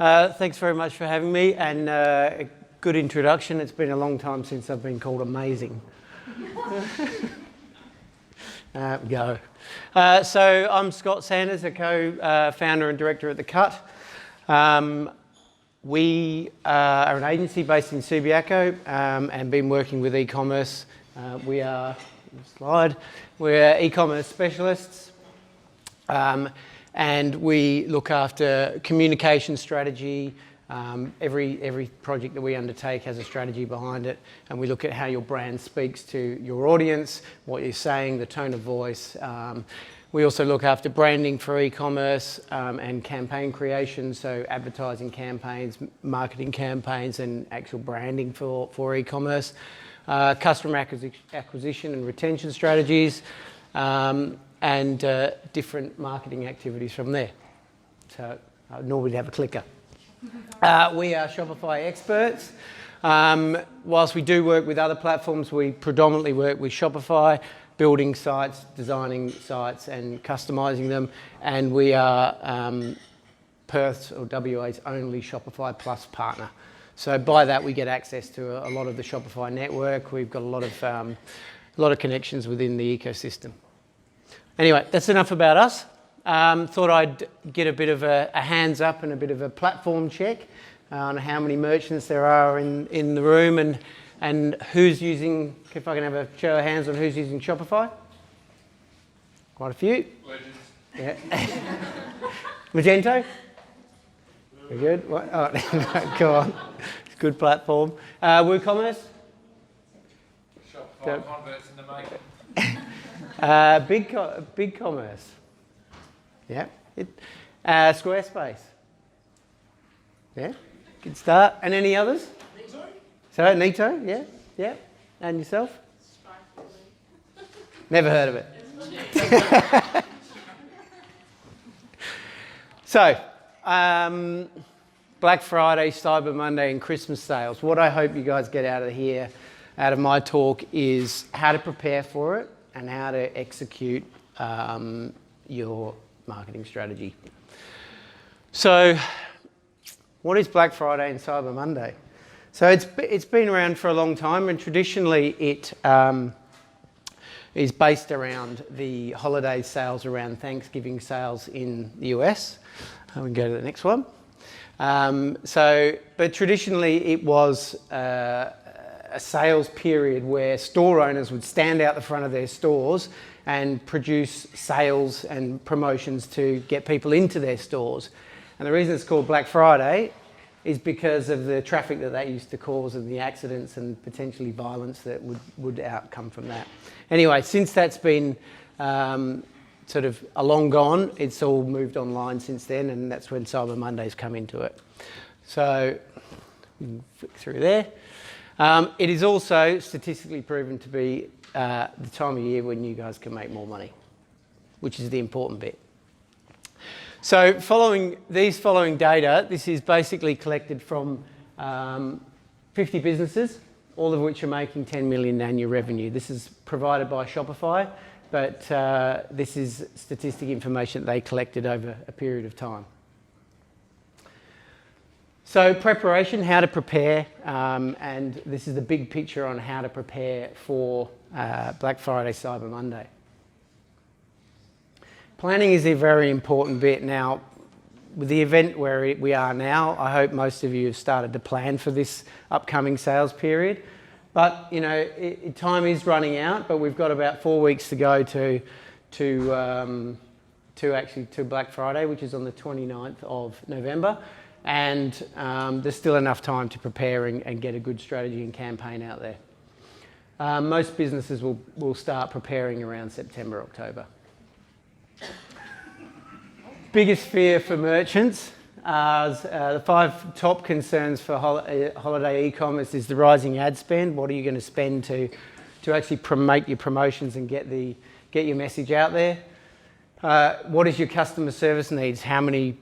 Thanks very much for having me, and a good introduction. It's been a long time since I've been called amazing. Go. So I'm Scott Sanders, a co-founder and director at The Cut. We are an agency based in Subiaco and been working with e-commerce. We're e-commerce specialists. And we look after communication strategy. Every project that we undertake has a strategy behind it, and we look at how your brand speaks to your audience, what you're saying, the tone of voice. We also look after branding for e-commerce and campaign creation, so advertising campaigns, marketing campaigns, and actual branding for e-commerce. Customer acquisition and retention strategies. And different marketing activities from there. So I would normally have a clicker. We are Shopify experts. Whilst we do work with other platforms, we predominantly work with Shopify, building sites, designing sites and customising them. And we are Perth's or WA's only Shopify Plus partner. So by that we get access to a lot of the Shopify network. We've got a lot of connections within the ecosystem. Anyway, that's enough about us. Thought I'd get a bit of a hands up and a bit of a platform check on how many merchants there are in the room and who's using, if I can have a show of hands on who's using Shopify. Quite a few. Legends. Yeah. Magento? Very good. What? Oh, go on. It's a good platform. WooCommerce? Shopify converts in the making. Big Commerce. Yeah. Squarespace. Yeah. Good start. And any others? Neato? So Neato, yeah. Yeah. And yourself? Never heard of it. So, Black Friday, Cyber Monday and Christmas sales. What I hope you guys get out of my talk, is how to prepare for it and how to execute your marketing strategy. So, what is Black Friday and Cyber Monday? So it's been around for a long time, and traditionally it is based around the holiday sales around Thanksgiving sales in the US. We can go to the next one. But traditionally it was a sales period where store owners would stand out the front of their stores and produce sales and promotions to get people into their stores. And the reason it's called Black Friday is because of the traffic that used to cause and the accidents and potentially violence that would outcome from that. Anyway, since that's been sort of a long gone, it's all moved online since then, and that's when Cyber Monday's come into it. So, we can flick through there. It is also statistically proven to be the time of year when you guys can make more money, which is the important bit. So following data, this is basically collected from 50 businesses, all of which are making 10 million annual revenue. This is provided by Shopify, but this is statistic information that they collected over a period of time. So preparation, how to prepare, and this is the big picture on how to prepare for Black Friday, Cyber Monday. Planning is a very important bit. Now, with the event where we are now, I hope most of you have started to plan for this upcoming sales period. But, you know, time is running out, but we've got about 4 weeks to go to Black Friday, which is on the 29th of November. And there's still enough time to prepare and get a good strategy and campaign out there. Most businesses will start preparing around September, October. Biggest fear for merchants, the 5 top concerns for holiday e-commerce is the rising ad spend. What are you going to spend to actually promote your promotions and get your message out there? What is your customer service needs? How many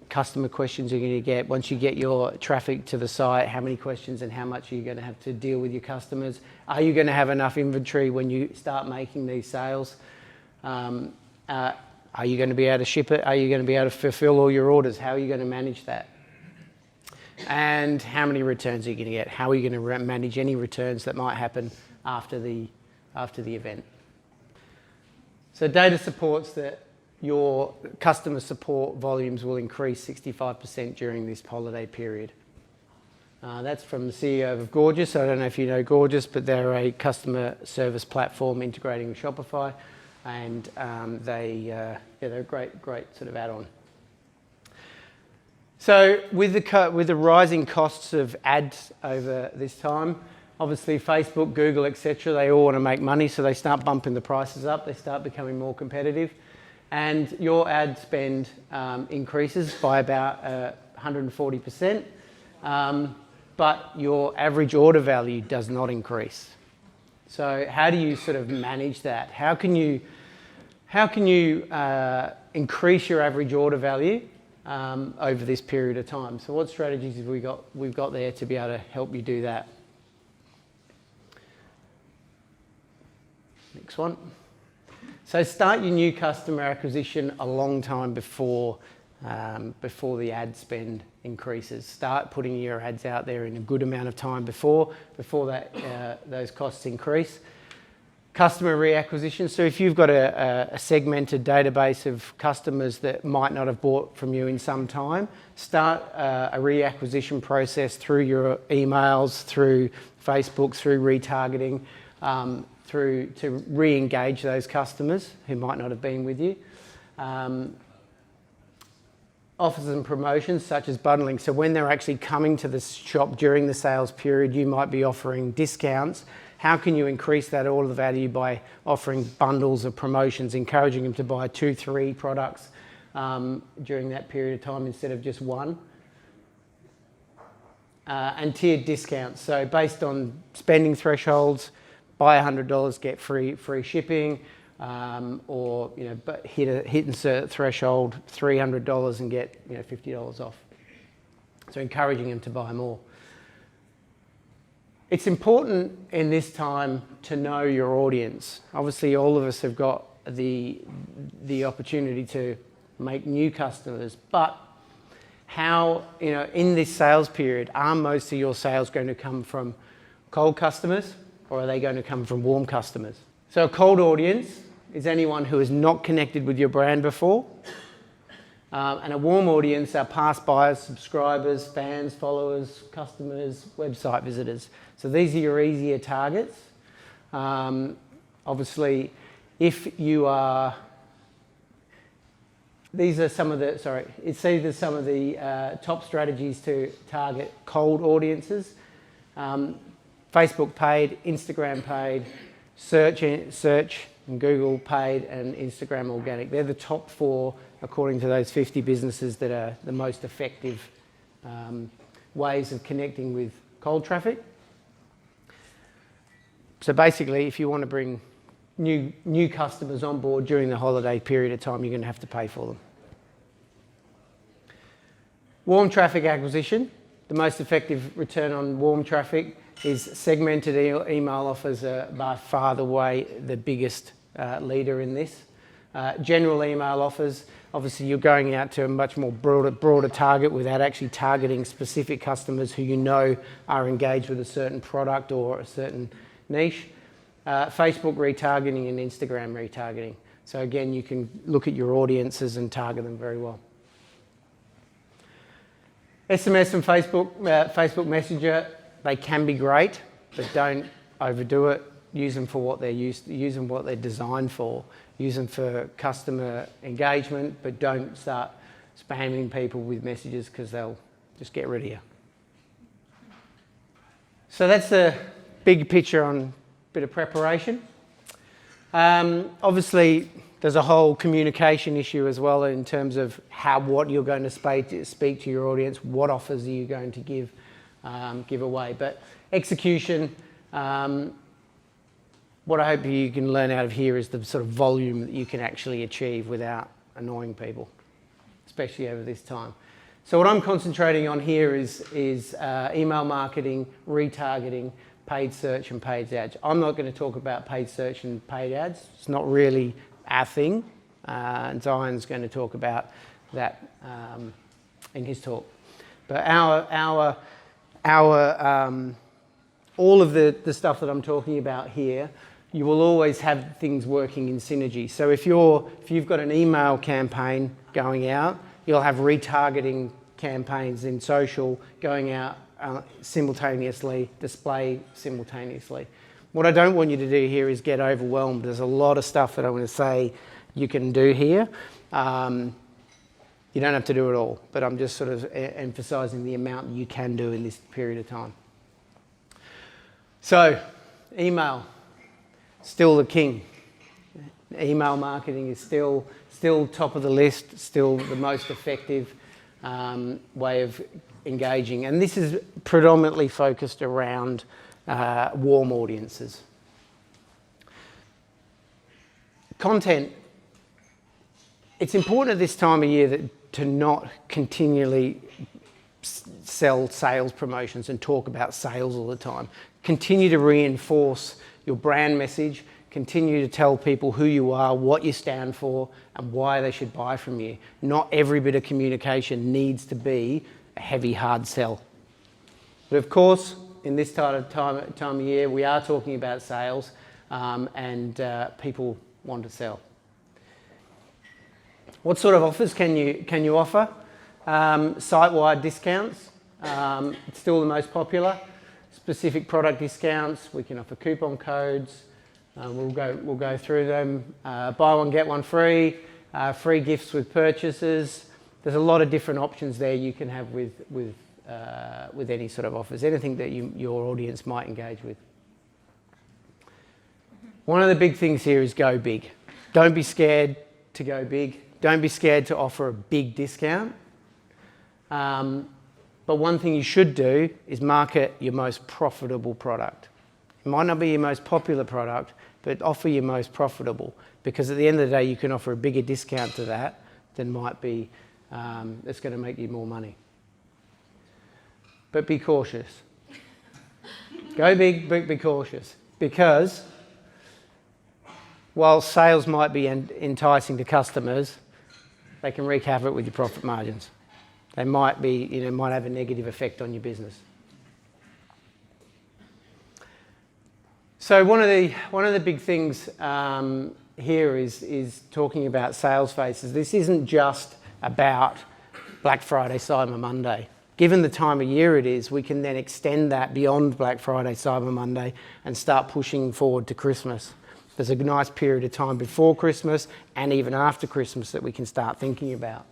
customer questions you're going to get once you get your traffic to the site? How many questions and how much are you going to have to deal with your customers? Are you going to have enough inventory when you start making these sales? Are you going to be able to ship it? Are you going to be able to fulfill all your orders? How are you going to manage that? and how many returns are you going to get? How are you going to manage any returns that might happen after the event? So data supports that your customer support volumes will increase 65% during this holiday period. That's from the CEO of Gorgias. I don't know if you know Gorgias, but they're a customer service platform integrating with Shopify, and they're a great sort of add-on. So with the rising costs of ads over this time, obviously Facebook, Google, etc., they all want to make money, so they start bumping the prices up. They start becoming more competitive, and your ad spend increases by about 140%. But your average order value does not increase. So how do you sort of manage that? How can you increase your average order value over this period of time? So what strategies have we've got there to be able to help you do that? Next one. So start your new customer acquisition a long time before the ad spend increases. Start putting your ads out there in a good amount of time before those costs increase. Customer reacquisition. So if you've got a segmented database of customers that might not have bought from you in some time, start a reacquisition process through your emails, through Facebook, through retargeting, to re-engage those customers who might not have been with you. Offers and promotions such as bundling. So when they're actually coming to the shop during the sales period, you might be offering discounts. How can you increase that order value by offering bundles of promotions, encouraging them to buy 2, 3 products during that period of time instead of just one? And tiered discounts. So based on spending thresholds, buy $100, get free shipping. Or but hit and threshold $300 and get $50 off. So encouraging them to buy more. It's important in this time to know your audience. Obviously, all of us have got the opportunity to make new customers, but how in this sales period are most of your sales going to come from cold customers, or are they going to come from warm customers? So a cold audience is anyone who has not connected with your brand before. And a warm audience are past buyers, subscribers, fans, followers, customers, website visitors. So these are your easier targets. Obviously, if you are... These are some of the top strategies to target cold audiences. Facebook paid, Instagram paid, search and Google paid, and Instagram organic. They're the top 4 according to those 50 businesses that are the most effective ways of connecting with cold traffic. So basically, if you want to bring new customers on board during the holiday period of time, you're going to have to pay for them. Warm traffic acquisition. The most effective return on warm traffic is segmented email offers are by far the biggest leader in this. General email offers, obviously you're going out to a much more broader target without actually targeting specific customers who you know are engaged with a certain product or a certain niche. Facebook retargeting and Instagram retargeting. So again, you can look at your audiences and target them very well. SMS and Facebook Messenger, they can be great, but don't overdo it. Use them for what they're use them what they're designed for. Use them for customer engagement, but don't start spamming people with messages because they'll just get rid of you. So that's the big picture on a bit of preparation. Obviously, there's a whole communication issue as well in terms of what you're going to speak to your audience, what offers are you going to give away. But execution, what I hope you can learn out of here is the sort of volume that you can actually achieve without annoying people, especially over this time. So what I'm concentrating on here is email marketing, retargeting, paid search and paid ads. I'm not going to talk about paid search and paid ads. It's not really our thing. And Zion's going to talk about that in his talk. But all of the stuff that I'm talking about here, you will always have things working in synergy. So if you've got an email campaign going out, you'll have retargeting campaigns in social going out simultaneously, display simultaneously. What I don't want you to do here is get overwhelmed. There's a lot of stuff that I want to say you can do here. You don't have to do it all, but I'm just sort of emphasising the amount you can do in this period of time. So, email, still the king. Email marketing is still top of the list, still the most effective way of engaging. And this is predominantly focused around warm audiences. Content. It's important at this time of year to not continually sell sales promotions and talk about sales all the time. Continue to reinforce your brand message. Continue to tell people who you are, what you stand for, and why they should buy from you. Not every bit of communication needs to be a heavy, hard sell. But of course, in this time of year, we are talking about sales, and people want to sell. What sort of offers can you offer? Site-wide discounts, it's still the most popular. Specific product discounts, we can offer coupon codes. We'll go through them. Buy one, get one free, free gifts with purchases. There's a lot of different options there you can have with any sort of offers, anything that your audience might engage with. One of the big things here is go big. Don't be scared to go big. Don't be scared to offer a big discount. But one thing you should do is market your most profitable product. It might not be your most popular product, but offer your most profitable, because at the end of the day, you can offer a bigger discount to that than might be that's going to make you more money. But be cautious. Go big, but be cautious, because while sales might be enticing to customers, they can wreak havoc with your profit margins. They might have a negative effect on your business. So one of the big things here is talking about sales phases. This isn't just about Black Friday, Cyber Monday. Given the time of year it is, we can then extend that beyond Black Friday, Cyber Monday, and start pushing forward to Christmas. There's a nice period of time before Christmas and even after Christmas that we can start thinking about.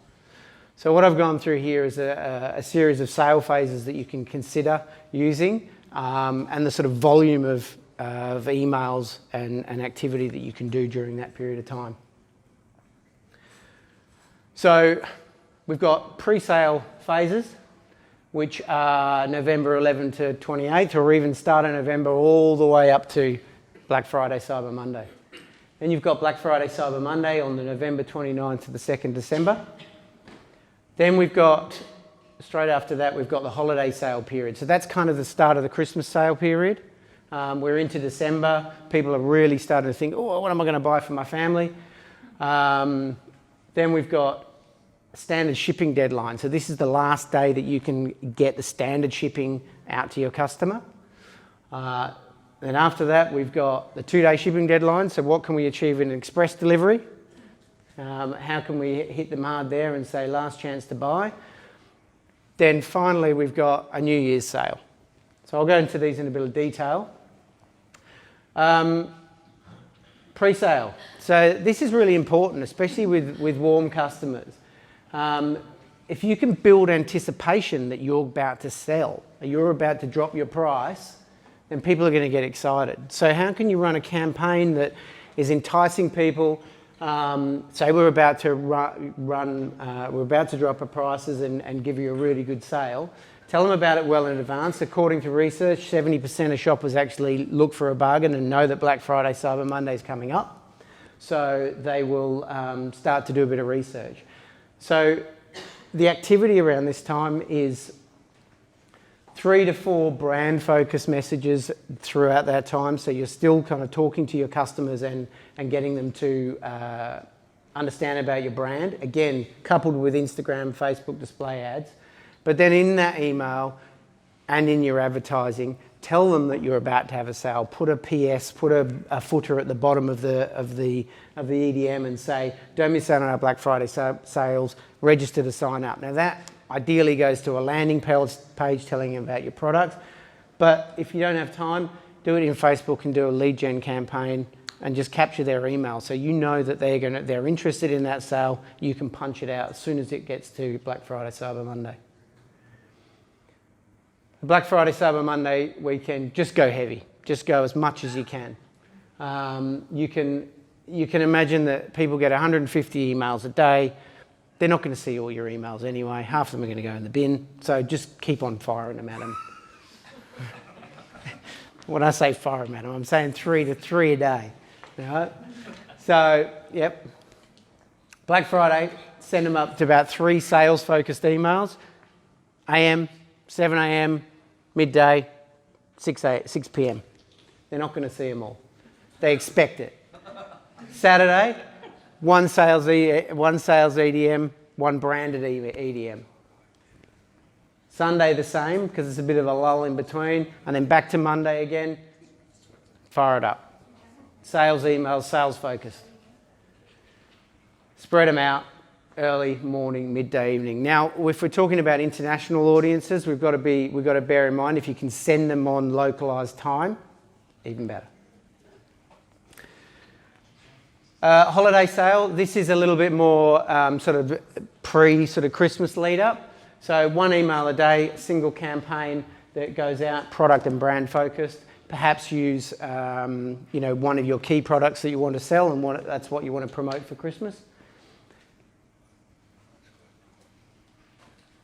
So what I've gone through here is a series of sale phases that you can consider using, and the sort of volume of emails and activity that you can do during that period of time. So we've got pre-sale phases, which are November 11 to 28th, or even start of November all the way up to Black Friday, Cyber Monday. Then you've got Black Friday, Cyber Monday on the November 29th to the 2nd December. Then we've got, straight after that, we've got the holiday sale period. So that's kind of the start of the Christmas sale period. We're into December. People are really starting to think, oh, what am I going to buy for my family? Then we've got standard shipping deadline. So this is the last day that you can get the standard shipping out to your customer. Then after that, we've got the 2-day shipping deadline. So what can we achieve in an express delivery? How can we hit them hard there and say last chance to buy? Then finally, we've got a New Year's sale. So I'll go into these in a bit of detail. Pre-sale. So this is really important, especially with warm customers. If you can build anticipation that you're about to sell, or you're about to drop your price, then people are going to get excited. So how can you run a campaign that is enticing people? Say we're about to we're about to drop our prices and give you a really good sale. Tell them about it well in advance. According to research, 70% of shoppers actually look for a bargain and know that Black Friday, Cyber Monday is coming up. So they will start to do a bit of research. So the activity around this time is 3 to 4 brand focused messages throughout that time. So you're still kind of talking to your customers and getting them to understand about your brand. Again, coupled with Instagram, Facebook display ads. But then in that email and in your advertising, tell them that you're about to have a sale. Put a PS, put a footer at the bottom of the EDM and say, don't miss out on our Black Friday sales, register to sign up. Now that ideally goes to a landing page telling you about your product. But if you don't have time, do it in Facebook and do a lead gen campaign and just capture their email. So you know that they're interested in that sale. You can punch it out as soon as it gets to Black Friday, Cyber Monday. The Black Friday, Cyber Monday weekend, just go heavy. Just go as much as you can. You can imagine that people get 150 emails a day. They're not going to see all your emails anyway. Half of them are going to go in the bin. So just keep on firing them at them. When I say fire them at them, I'm saying 3 to 3 a day. Right? So, yep. Black Friday, send them up to about 3 sales-focused emails. AM, 7 a.m., midday, 6 p.m. They're not going to see them all. They expect it. Saturday, one sales EDM, one branded EDM. Sunday the same, because it's a bit of a lull in between, and then back to Monday again, fire it up. Sales emails, sales focused. Spread them out, early, morning, midday, evening. Now, if we're talking about international audiences, we've got to bear in mind if you can send them on localized time, even better. Holiday sale, this is a little bit more Christmas lead up. So 1 email a day, single campaign that goes out, product and brand focused. Perhaps use one of your key products that you want to sell and that's what you want to promote for Christmas.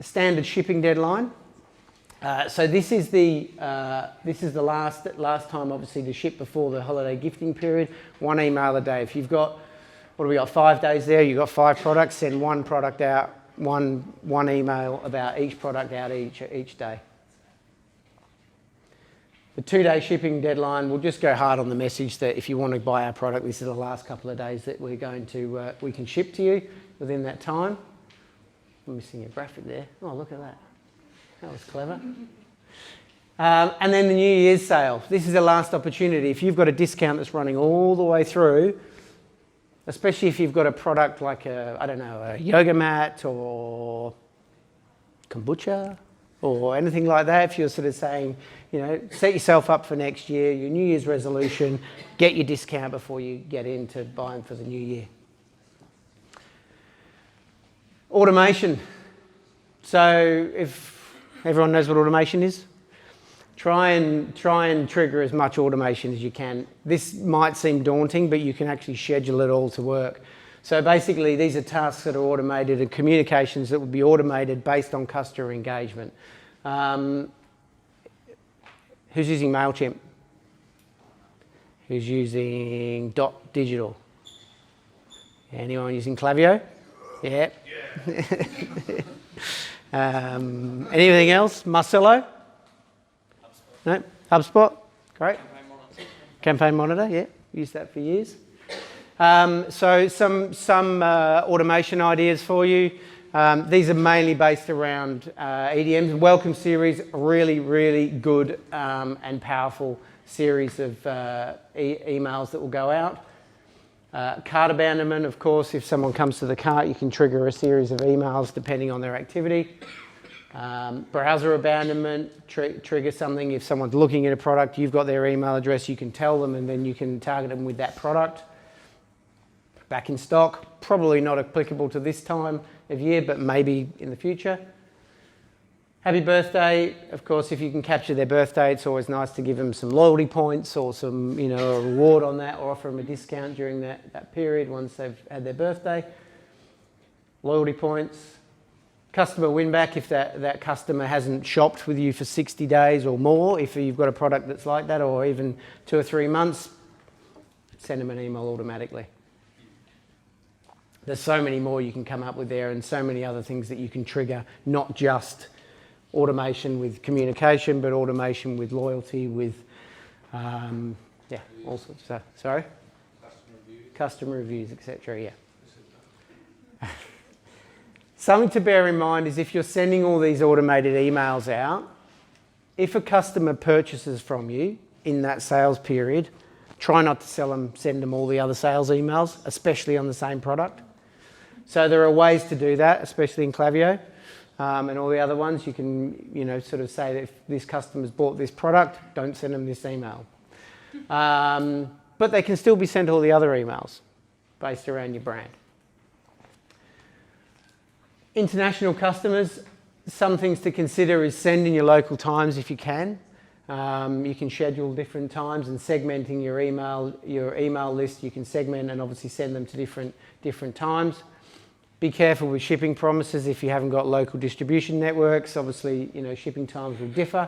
Standard shipping deadline. So this is the last time, obviously, to ship before the holiday gifting period. 1 email a day. If you've got, 5 days there, you've got 5 products, send 1 product out, one email about each product out each day. The 2-day shipping deadline, we'll just go hard on the message that if you want to buy our product, this is the last couple of days that we can ship to you within that time. I'm missing a graphic there. Oh, look at that. That was clever. And then the New Year's sale. This is the last opportunity. If you've got a discount that's running all the way through, especially if you've got a product like a yoga mat or kombucha or anything like that, if you're sort of saying, set yourself up for next year, your New Year's resolution, get your discount before you get into buying for the new year. Automation. So if everyone knows what automation is, try and trigger as much automation as you can. This might seem daunting, but you can actually schedule it all to work. So basically, these are tasks that are automated and communications that will be automated based on customer engagement. Who's using MailChimp? Who's using Digital? Anyone using Klaviyo? Yeah. Anything else? Marcelo? No? HubSpot? Great. Campaign Monitor, yeah. Used that for years. So some automation ideas for you. These are mainly based around EDMs. Welcome series, really, really good and powerful series of emails that will go out. Cart abandonment, of course, if someone comes to the cart, you can trigger a series of emails depending on their activity. Browser abandonment, trigger something. If someone's looking at a product, you've got their email address, you can tell them and then you can target them with that product. Back in stock, probably not applicable to this time of year, but maybe in the future. Happy birthday, of course, if you can capture their birthday, it's always nice to give them some loyalty points or some, a reward on that or offer them a discount during that period once they've had their birthday. Loyalty points. Customer win back if that customer hasn't shopped with you for 60 days or more, if you've got a product that's like that, or even 2 or 3 months, send them an email automatically. There's so many more you can come up with there and so many other things that you can trigger, not just automation with communication, but automation with loyalty, with, all sorts of stuff. Sorry? Customer reviews, etc., yeah. Something to bear in mind is if you're sending all these automated emails out, if a customer purchases from you in that sales period, try not to send them all the other sales emails, especially on the same product. So there are ways to do that, especially in Klaviyo and all the other ones. You can, sort of say that if this customer's bought this product, don't send them this email. But they can still be sent all the other emails based around your brand. International customers, some things to consider is send in your local times if you can. You can schedule different times and segmenting your email list. You can segment and obviously send them to different times. Be careful with shipping promises if you haven't got local distribution networks. Obviously, shipping times will differ.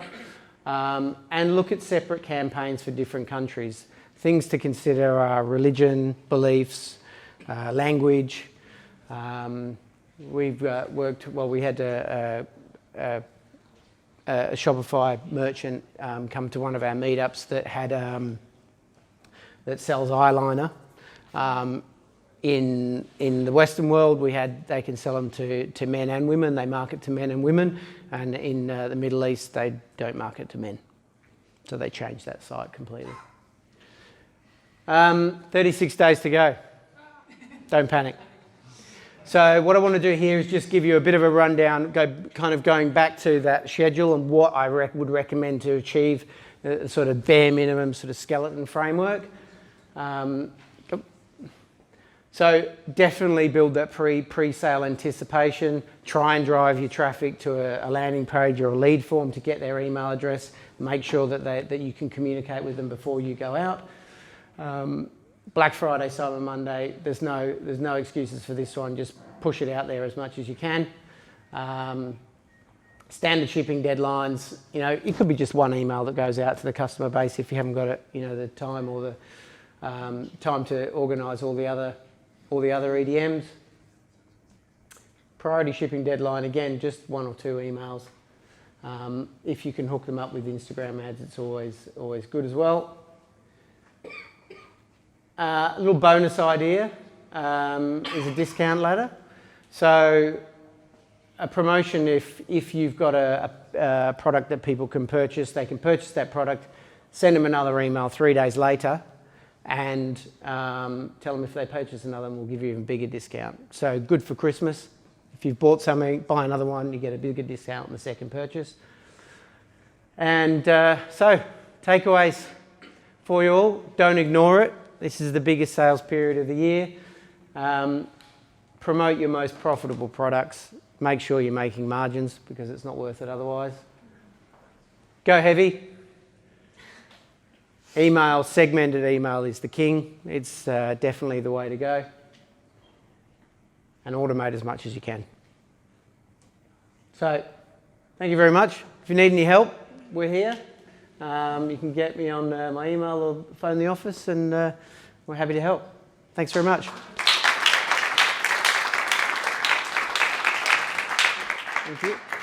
And look at separate campaigns for different countries. Things to consider are religion, beliefs, language. We've we had a Shopify merchant come to one of our meetups that had that sells eyeliner. In the Western world, they can sell them to men and women. They market to men and women, and in the Middle East, they don't market to men. So they changed that site completely. 36 days to go. Don't panic. So what I want to do here is just give you a bit of a rundown, going back to that schedule and what I would recommend to achieve a sort of bare minimum sort of skeleton framework. So definitely build that pre-sale anticipation. Try and drive your traffic to a landing page or a lead form to get their email address. Make sure that you can communicate with them before you go out. Black Friday, Cyber Monday, there's no excuses for this one. Just push it out there as much as you can. Standard shipping deadlines. It could be just one email that goes out to the customer base if you haven't got it, the time or the time to organise all the other EDMs. Priority shipping deadline, again, just 1 or 2 emails. If you can hook them up with Instagram ads, it's always good as well. A little bonus idea is a discount ladder. So a promotion, if you've got a product that people can purchase, they can purchase that product, send them another email 3 days later, and tell them if they purchase another one, we'll give you an even bigger discount. So good for Christmas. If you've bought something, buy another one, you get a bigger discount on the second purchase. And so takeaways for you all, don't ignore it. This is the biggest sales period of the year. Promote your most profitable products. Make sure you're making margins because it's not worth it otherwise. Go heavy. Segmented email is the king. It's definitely the way to go. And automate as much as you can. So, thank you very much. If you need any help, we're here. You can get me on my email or phone the office, and we're happy to help. Thanks very much. Thank you.